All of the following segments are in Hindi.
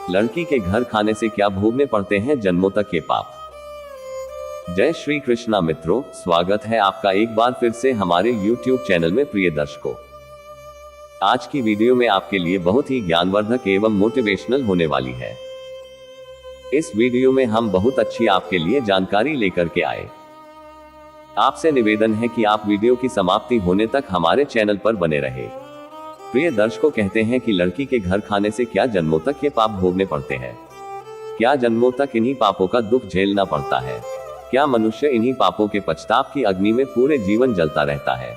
लड़की के घर खाने से क्या भोगने पड़ते हैं जन्मों तक के पाप। जय श्री कृष्णा मित्रों, स्वागत है आपका एक बार फिर से हमारे YouTube चैनल में। प्रिय दर्शकों, आज की वीडियो में आपके लिए बहुत ही ज्ञानवर्धक एवं मोटिवेशनल होने वाली है। इस वीडियो में हम बहुत अच्छी आपके लिए जानकारी लेकर के आए। आपसे निवेदन है कि आप वीडियो की समाप्ति होने तक हमारे चैनल पर बने रहे। प्रिय दर्शकों, कहते हैं कि लड़की के घर खाने से क्या जन्मों तक ये पाप भोगने पड़ते हैं। क्या जन्मों तक इन्हीं पापों का दुख झेलना पड़ता है? क्या मनुष्य इन्हीं पापों के पछताव की अग्नि में पूरे जीवन जलता रहता है?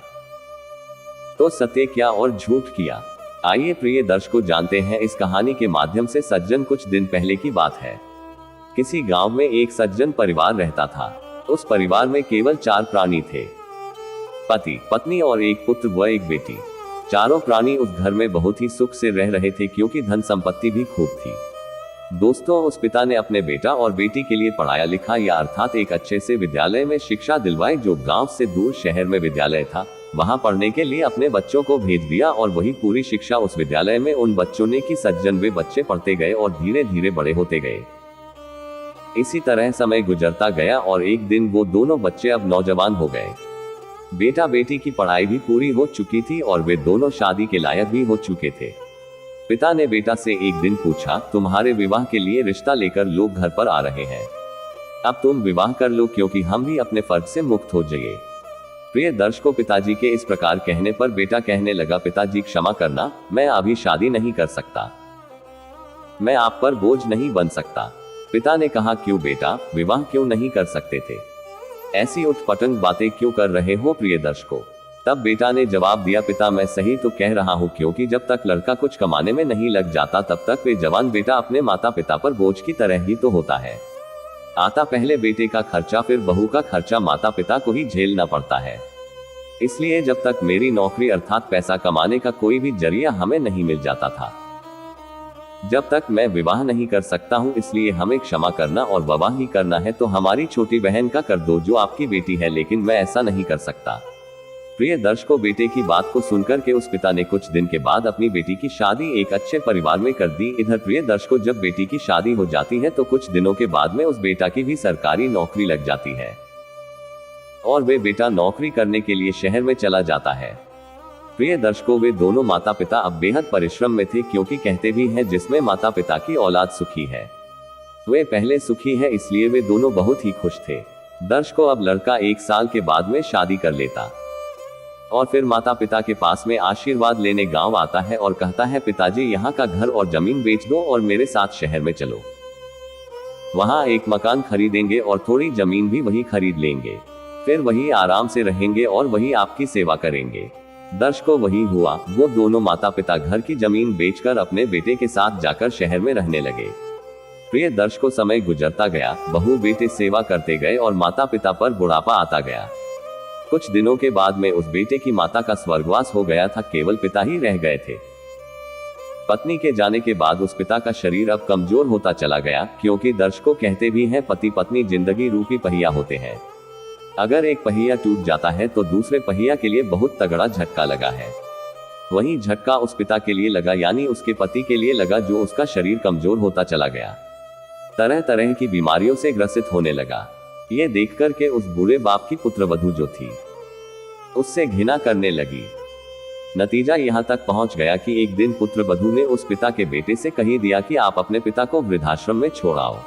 तो सत्य क्या और झूठ क्या? आइए प्रिय दर्शकों, जानते हैं इस कहानी के माध्यम से। सज्जन, कुछ दिन पहले की बात है। किसी गांव में एक सज्जन परिवार रहता था। उस परिवार में केवल 4 प्राणी थे, पति, पत्नी और एक पुत्र व एक बेटी। चारों प्राणी उस घर में बहुत ही सुख से रह रहे थे, क्योंकि धन संपत्ति भी खूब थी। दोस्तों, उस पिता ने अपने बेटा और बेटी के लिए पढ़ाया लिखाया, अर्थात एक अच्छे से विद्यालय में शिक्षा दिलवाई। जो गांव से दूर शहर में विद्यालय था, वहां पढ़ने के लिए अपने बच्चों को भेज दिया और वही पूरी शिक्षा उस विद्यालय में उन बच्चों ने की। सज्जन, वे बच्चे पढ़ते गए और धीरे धीरे बड़े होते गए। इसी तरह समय गुजरता गया और एक दिन वो दोनों बच्चे अब नौजवान हो गए। बेटा बेटी की पढ़ाई भी पूरी हो चुकी थी और वे दोनों शादी के लायक भी हो चुके थे। पिता ने बेटा से एक दिन पूछा, तुम्हारे विवाह के लिए रिश्ता लेकर लोग घर पर आ रहे हैं, अब तुम विवाह कर लो, क्योंकि हम भी अपने फर्ज से मुक्त हो जाइए। प्रिय दर्शकों, पिताजी के इस प्रकार कहने पर बेटा कहने लगा, पिताजी क्षमा करना, मैं अभी शादी नहीं कर सकता, मैं आप पर बोझ नहीं बन सकता। पिता ने कहा, क्यों बेटा, विवाह क्यों नहीं कर सकते थे? ऐसी उठपटंग बातें क्यों कर रहे हो? प्रिय दर्शकों, तब बेटा ने जवाब दिया, पिता मैं सही तो कह रहा हूँ, क्योंकि जब तक लड़का कुछ कमाने में नहीं लग जाता तब तक वे जवान बेटा अपने माता पिता पर बोझ की तरह ही तो होता है। आता पहले बेटे का खर्चा, फिर बहू का खर्चा माता पिता को ही झेलना पड़ता है। इसलिए जब तक मेरी नौकरी अर्थात पैसा कमाने का कोई भी जरिया हमें नहीं मिल जाता था, जब तक मैं विवाह नहीं कर सकता हूं, इसलिए हमें क्षमा करना और विवाह ही करना है तो हमारी छोटी बहन का कर दो, जो आपकी बेटी है, लेकिन मैं ऐसा नहीं कर सकता। प्रिय दर्शकों, बेटे की बात को सुनकर के उस पिता ने कुछ दिन के बाद अपनी बेटी की शादी एक अच्छे परिवार में कर दी। इधर प्रिय दर्शकों, जब बेटी की शादी हो जाती है तो कुछ दिनों के बाद में उस बेटा की भी सरकारी नौकरी लग जाती है और वे बेटा नौकरी करने के लिए शहर में चला जाता है। प्रिय दर्शकों, वे दोनों माता पिता अब बेहद परिश्रम में थे, क्योंकि कहते भी हैं जिसमें माता पिता की औलाद सुखी है वे पहले सुखी है, इसलिए वे दोनों बहुत ही खुश थे। दर्शकों, अब लड़का 1 साल के बाद में शादी कर लेता और फिर माता पिता के पास में आशीर्वाद लेने गांव आता है और कहता है, पिताजी यहाँ का घर और जमीन बेच दो और मेरे साथ शहर में चलो, वहां एक मकान खरीदेंगे और थोड़ी जमीन भी वही खरीद लेंगे, फिर वही आराम से रहेंगे और वही आपकी सेवा करेंगे। दर्शकों, वही हुआ। वो दोनों माता पिता घर की जमीन बेचकर अपने बेटे के साथ जाकर शहर में रहने लगे। प्रिय दर्शकों, समय गुजरता गया, बहू बेटे सेवा करते गए और माता पिता पर बुढ़ापा आता गया। कुछ दिनों के बाद में उस बेटे की माता का स्वर्गवास हो गया था, केवल पिता ही रह गए थे। पत्नी के जाने के बाद उस पिता का शरीर अब कमजोर होता चला गया, क्योंकि दर्शकों कहते भी हैं पति पत्नी जिंदगी रूपी पहिया होते हैं। अगर एक पहिया टूट जाता है तो दूसरे पहिया के लिए बहुत तगड़ा झटका लगा है। वही झटका उस पिता के लिए लगा, यानी उसके पति के लिए लगा, जो उसका शरीर कमजोर होता चला गया, तरह तरह की बीमारियों से ग्रसित होने लगा। ये देखकर के उस बूढ़े बाप की पुत्रवधू जो थी, उससे घृणा करने लगी। नतीजा यहाँ तक पहुंच गया कि एक दिन पुत्रवधू ने उस पिता के बेटे से कही दिया कि आप अपने पिता को वृद्धाश्रम में छोड़ आओ,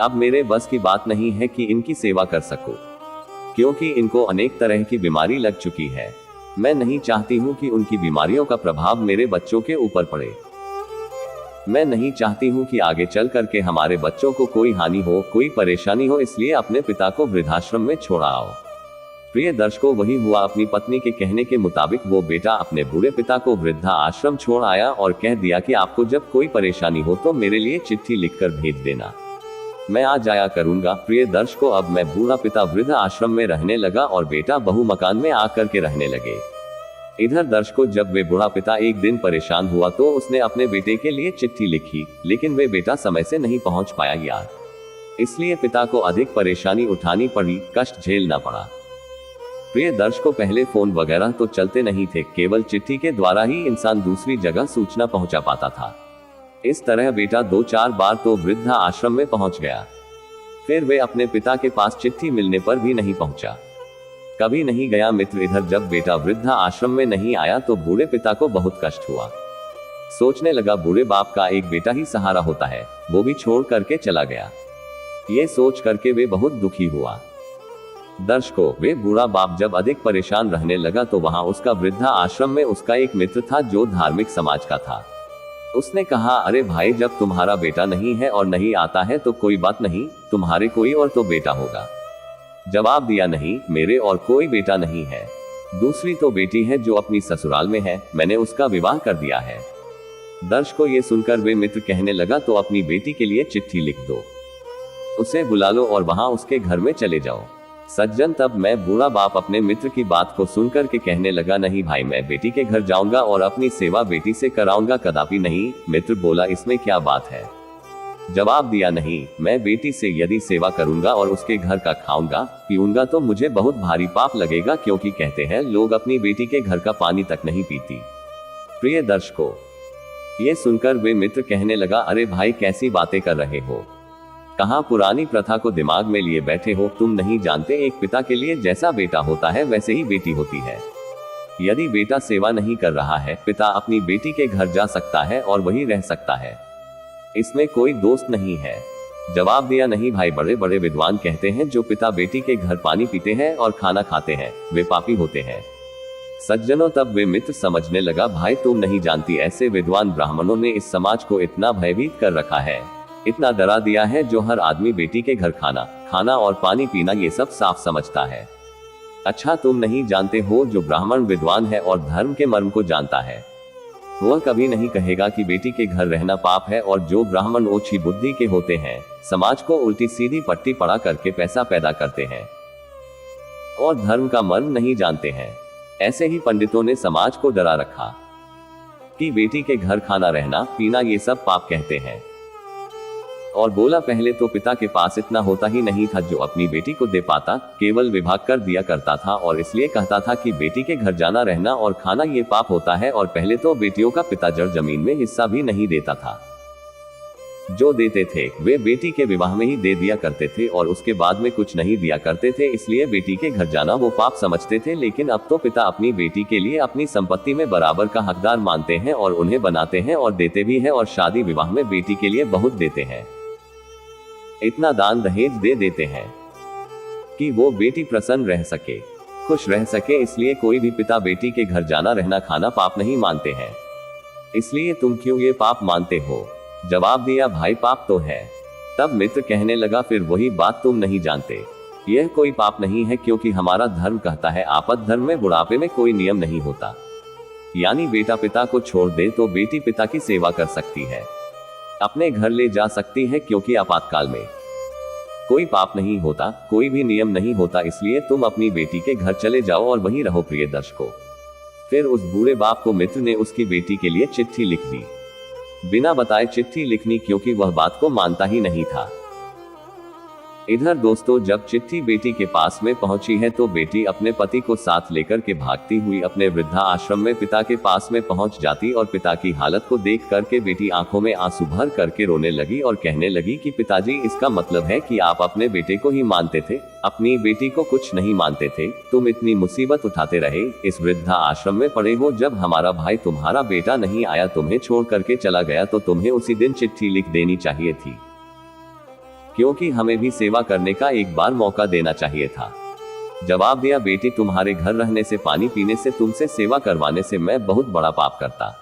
अब मेरे बस की बात नहीं है कि इनकी सेवा कर सकूं, क्योंकि इनको अनेक तरह की बीमारी लग चुकी है। मैं नहीं चाहती हूँ कि उनकी बीमारियों का प्रभाव मेरे बच्चों के ऊपर पड़े। मैं नहीं चाहती हूँ कि आगे चल करके हमारे बच्चों को कोई हानि हो, कोई परेशानी हो, इसलिए अपने पिता को वृद्धाश्रम में छोड़ आओ। प्रिय दर्शकों, वही हुआ। अपनी पत्नी के कहने के मुताबिक वो बेटा अपने बूढ़े पिता को वृद्धा आश्रम छोड़ आया और कह दिया कि आपको जब कोई परेशानी हो तो मेरे लिए चिट्ठी लिखकर भेज देना, मैं आ जाया करूंगा। प्रिय दर्शकों, अब मैं बूढ़ा पिता वृद्ध आश्रम में रहने लगा और बेटा बहू मकान में आकर के रहने लगे। इधर दर्शकों, जब वे बूढ़ा पिता एक दिन परेशान हुआ तो उसने अपने बेटे के लिए चिट्ठी लिखी, लेकिन वे बेटा समय से नहीं पहुंच पाया यार, इसलिए पिता को अधिक परेशानी उठानी पड़ी, कष्ट झेलना पड़ा। प्रिय दर्शकों, पहले फोन वगैरह तो चलते नहीं थे, केवल चिट्ठी के द्वारा ही इंसान दूसरी जगह सूचना पहुंचा पाता था। इस तरह बेटा 2-4 बार तो वृद्धा आश्रम में पहुंच गया। फिर वे अपने पिता के पास चिट्ठी मिलने पर भी नहीं पहुंचा। कभी नहीं गया मित्र। इधर जब बेटा वृद्धा आश्रम में नहीं आया तो बूढ़े पिता को बहुत कष्ट हुआ। सोचने लगा बूढ़े बाप का एक बेटा ही सहारा होता है, वो भी छोड़ करके चला गया। ये सोच करके वे बहुत दुखी हुआ। दर्शकों, वे बूढ़ा बाप जब अधिक परेशान रहने लगा तो वहां उसका वृद्धा आश्रम में उसका एक मित्र था जो धार्मिक समाज का था। उसने कहा, अरे भाई, जब तुम्हारा बेटा नहीं है और नहीं आता है तो कोई बात नहीं, तुम्हारे कोई और तो बेटा होगा। जवाब दिया, नहीं, मेरे और कोई बेटा नहीं है। दूसरी तो बेटी है जो अपनी ससुराल में है, मैंने उसका विवाह कर दिया है। दर्शकों, ये सुनकर वे मित्र कहने लगा, तो अपनी बेटी के लिए चिट्ठी लिख दो, उसे बुला लो और वहां उसके घर में चले जाओ। सज्जन, तब मैं बूढ़ा बाप अपने मित्र की बात को सुनकर के कहने लगा, नहीं भाई, मैं बेटी के घर जाऊंगा और अपनी सेवा बेटी से कराऊंगा, कदापि नहीं। मित्र बोला, इसमें क्या बात है? जवाब दिया, नहीं, मैं बेटी से यदि सेवा करूंगा और उसके घर का खाऊंगा पीऊंगा तो मुझे बहुत भारी पाप लगेगा, क्योंकि कहते हैं लोग अपनी बेटी के घर का पानी तक नहीं पीती। प्रिय दर्शकों, ये सुनकर वे मित्र कहने लगा, अरे भाई, कैसी बातें कर रहे हो? कहां पुरानी प्रथा को दिमाग में लिए बैठे हो? तुम नहीं जानते, एक पिता के लिए जैसा बेटा होता है वैसे ही बेटी होती है। यदि बेटा सेवा नहीं कर रहा है, पिता अपनी बेटी के घर जा सकता है और वहीं रह सकता है, इसमें कोई दोष नहीं है। जवाब दिया, नहीं भाई, बड़े बड़े विद्वान कहते हैं जो पिता बेटी के घर पानी पीते हैं और खाना खाते हैं वे पापी होते हैं। सज्जनों, तब वे मित्र समझने लगा, भाई तुम नहीं जानती, ऐसे विद्वान ब्राह्मणों ने इस समाज को इतना भयभीत कर रखा है, इतना डरा दिया है, जो हर आदमी बेटी के घर खाना और पानी पीना ये सब साफ समझता है। अच्छा, तुम नहीं जानते हो, जो ब्राह्मण विद्वान है और धर्म के मर्म को जानता है, वह कभी नहीं कहेगा कि बेटी के घर रहना पाप है। और जो ब्राह्मण ओछी बुद्धि के होते हैं, समाज को उल्टी सीधी पट्टी पड़ा करके पैसा पैदा करते हैं और धर्म का मर्म नहीं जानते हैं, ऐसे ही पंडितों ने समाज को डरा रखा कि बेटी के घर खाना रहना पीना ये सब पाप कहते हैं। और बोला, पहले तो पिता के पास इतना होता ही नहीं था जो अपनी बेटी को दे पाता, केवल विभाग कर दिया करता था और इसलिए कहता था कि बेटी के घर जाना रहना और खाना ये पाप होता है। और पहले तो बेटियों का पिता जड़ जमीन में हिस्सा भी नहीं देता था, जो देते थे वे बेटी के विवाह में ही दे दिया करते थे और उसके बाद में कुछ नहीं दिया करते थे, इसलिए बेटी के घर जाना वो पाप समझते थे। लेकिन अब तो पिता अपनी बेटी के लिए अपनी संपत्ति में बराबर का हकदार मानते हैं और उन्हें बनाते हैं और देते भी हैं, और शादी विवाह में बेटी के लिए बहुत देते हैं, इतना दान दहेज दे देते हैं कि वो बेटी प्रसन्न रह सके, खुश रह सके। इसलिए कोई भी पिता बेटी के घर जाना रहना खाना पाप नहीं मानते हैं। इसलिए तुम क्यों ये पाप मानते हो? जवाब दिया, भाई पाप तो है। तब मित्र कहने लगा, फिर वही बात, तुम नहीं जानते, यह कोई पाप नहीं है, क्योंकि हमारा धर्म कहता है आपद धर्म में बुढ़ापे में कोई नियम नहीं होता। यानी बेटा पिता को छोड़ दे तो बेटी पिता की सेवा कर सकती है, अपने घर ले जा सकती है, क्योंकि आपातकाल में कोई पाप नहीं होता, कोई भी नियम नहीं होता। इसलिए तुम अपनी बेटी के घर चले जाओ और वहीं रहो। प्रिय दर्शकों, फिर उस बूढ़े बाप को मित्र ने उसकी बेटी के लिए चिट्ठी लिख दी, बिना बताए चिट्ठी लिखनी, क्योंकि वह बात को मानता ही नहीं था। इधर दोस्तों, जब चिट्ठी बेटी के पास में पहुंची है तो बेटी अपने पति को साथ लेकर के भागती हुई अपने वृद्धा आश्रम में पिता के पास में पहुंच जाती और पिता की हालत को देख करके बेटी आंखों में आंसू भर करके रोने लगी और कहने लगी कि पिताजी, इसका मतलब है कि आप अपने बेटे को ही मानते थे, अपनी बेटी को कुछ नहीं मानते थे। तुम इतनी मुसीबत उठाते रहे, इस वृद्धा आश्रम में पड़े हो। जब हमारा भाई तुम्हारा बेटा नहीं आया, तुम्हें छोड़ करके चला गया, तो तुम्हें उसी दिन चिट्ठी लिख देनी चाहिए थी, क्योंकि हमें भी सेवा करने का एक बार मौका देना चाहिए था। जवाब दिया, बेटी, तुम्हारे घर रहने से, पानी पीने से, तुमसे सेवा करवाने से मैं बहुत बड़ा पाप करता,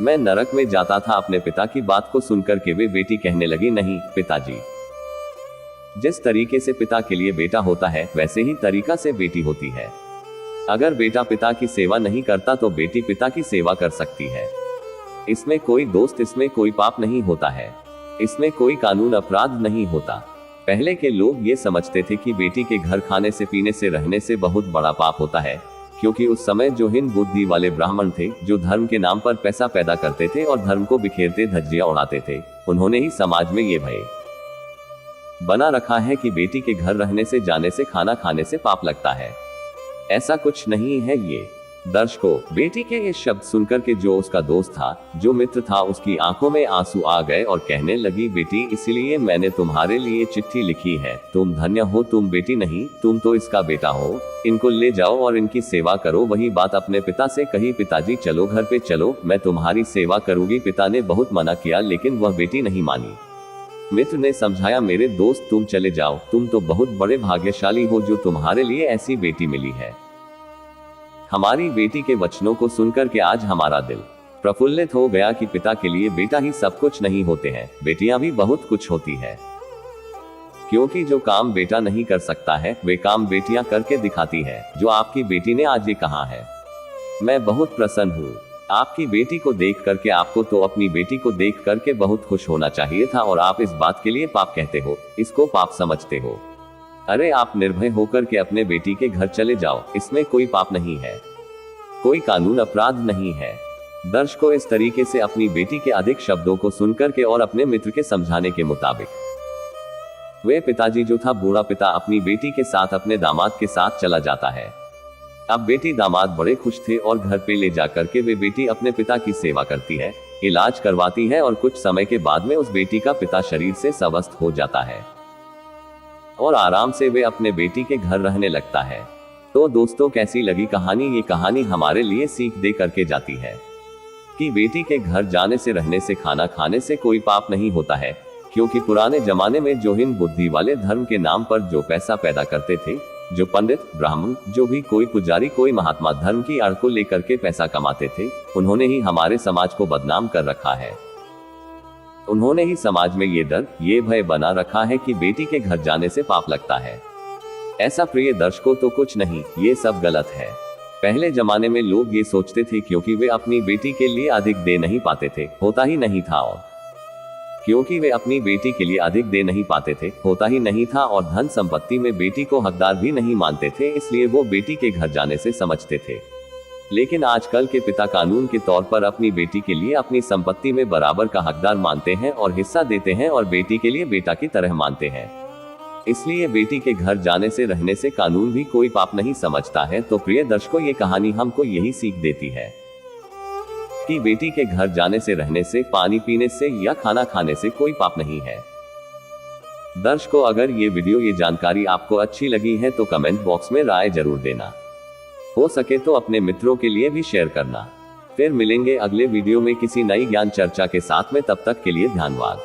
मैं नरक में जाता था। अपने पिता की बात को सुनकर के वे बेटी कहने लगी, नहीं पिताजी, जिस तरीके से पिता के लिए बेटा होता है वैसे ही तरीका से बेटी होती है। अगर बेटा पिता की सेवा नहीं करता तो बेटी पिता की सेवा कर सकती है, इसमें कोई दोस्त, इसमें कोई पाप नहीं होता है, इसमें कोई कानून अपराध नहीं होता। पहले के लोग ये समझते थे कि बेटी के घर खाने से, पीने से, रहने से बहुत बड़ा पाप होता है, क्योंकि उस समय जो हिंद बुद्धि वाले ब्राह्मण थे, जो धर्म के नाम पर पैसा पैदा करते थे और धर्म को बिखेरते धज्जियां उड़ाते थे, उन्होंने ही समाज में ये भय बना रखा है कि बेटी के घर रहने से, जाने से, खाना खाने से पाप लगता है। ऐसा कुछ नहीं है। ये दर्शकों, बेटी के ये शब्द सुनकर के जो उसका दोस्त था, जो मित्र था, उसकी आंखों में आंसू आ गए और कहने लगी, बेटी इसलिए मैंने तुम्हारे लिए चिट्ठी लिखी है। तुम धन्य हो, तुम बेटी नहीं, तुम तो इसका बेटा हो। इनको ले जाओ और इनकी सेवा करो। वही बात अपने पिता से कही, पिताजी चलो घर पे चलो, मैं तुम्हारी सेवा करूंगी। पिता ने बहुत मना किया लेकिन वह बेटी नहीं मानी। मित्र ने समझाया, मेरे दोस्त तुम चले जाओ, तुम तो बहुत बड़े भाग्यशाली हो जो तुम्हारे लिए ऐसी बेटी मिली है। हमारी बेटी के वचनों को सुनकर के आज हमारा दिल प्रफुल्लित हो गया कि पिता के लिए बेटा ही सब कुछ नहीं होते हैं, बेटियां भी बहुत कुछ होती है। क्योंकि जो काम बेटा नहीं कर सकता है, वे काम बेटियां करके दिखाती है, जो आपकी बेटी ने आज ये कहा है। मैं बहुत प्रसन्न हूँ आपकी बेटी को देख करके। आपको तो अपनी बेटी को देख करके बहुत खुश होना चाहिए था, और आप इस बात के लिए पाप कहते हो, इसको पाप समझते हो। अरे आप निर्भय होकर के अपने बेटी के घर चले जाओ, इसमें कोई पाप नहीं है, कोई कानून अपराध नहीं है। दर्शकों, इस तरीके से अपनी बेटी के अधिक शब्दों को सुनकर के और अपने मित्र के समझाने के मुताबिक वे पिताजी जो था बूढ़ा पिता अपनी बेटी के साथ अपने दामाद के साथ चला जाता है। अब बेटी दामाद बड़े खुश थे और घर पे ले जाकर के वे बेटी अपने पिता की सेवा करती है, इलाज करवाती है, और कुछ समय के बाद में उस बेटी का पिता शरीर से स्वस्थ हो जाता है और आराम से वे अपने बेटी के घर रहने लगता है। तो दोस्तों, कैसी लगी कहानी? ये कहानी हमारे लिए सीख दे करके जाती है कि बेटी के घर जाने से, रहने से, खाना खाने से कोई पाप नहीं होता है। क्योंकि पुराने जमाने में जो हीन बुद्धि वाले धर्म के नाम पर जो पैसा पैदा करते थे, जो पंडित, ब्राह्मण, जो भी कोई पुजारी, कोई महात्मा धर्म की आड़ को लेकर के पैसा कमाते थे, उन्होंने ही हमारे समाज को बदनाम कर रखा है। उन्होंने ही समाज में ये डर, ये भय बना रखा है कि बेटी के घर जाने से पाप लगता है। ऐसा प्रिय दर्शकों तो कुछ नहीं, ये सब गलत है। पहले जमाने में लोग ये सोचते थे क्योंकि वे अपनी बेटी के लिए अधिक दे नहीं पाते थे, होता ही नहीं था, और क्योंकि वे अपनी बेटी के लिए अधिक दे नहीं पाते थे, होता ही नहीं था, और धन संपत्ति में बेटी को हकदार भी नहीं मानते थे, इसलिए वो बेटी के घर जाने से समझते थे। लेकिन आजकल के पिता कानून के तौर पर अपनी बेटी के लिए अपनी संपत्ति में बराबर का हकदार मानते हैं और हिस्सा देते हैं, और बेटी के लिए बेटा की तरह मानते हैं। इसलिए बेटी के घर जाने से, रहने से कानून भी कोई पाप नहीं समझता है। तो प्रिय दर्शकों, ये कहानी हमको यही सीख देती है कि बेटी के घर जाने से, रहने से, पानी पीने से या खाना खाने से कोई पाप नहीं है। दर्शकों, अगर ये वीडियो, ये जानकारी आपको अच्छी लगी है तो कमेंट बॉक्स में राय जरूर देना। हो सके तो अपने मित्रों के लिए भी शेयर करना। फिर मिलेंगे अगले वीडियो में किसी नई ज्ञान चर्चा के साथ में, तब तक के लिए धन्यवाद।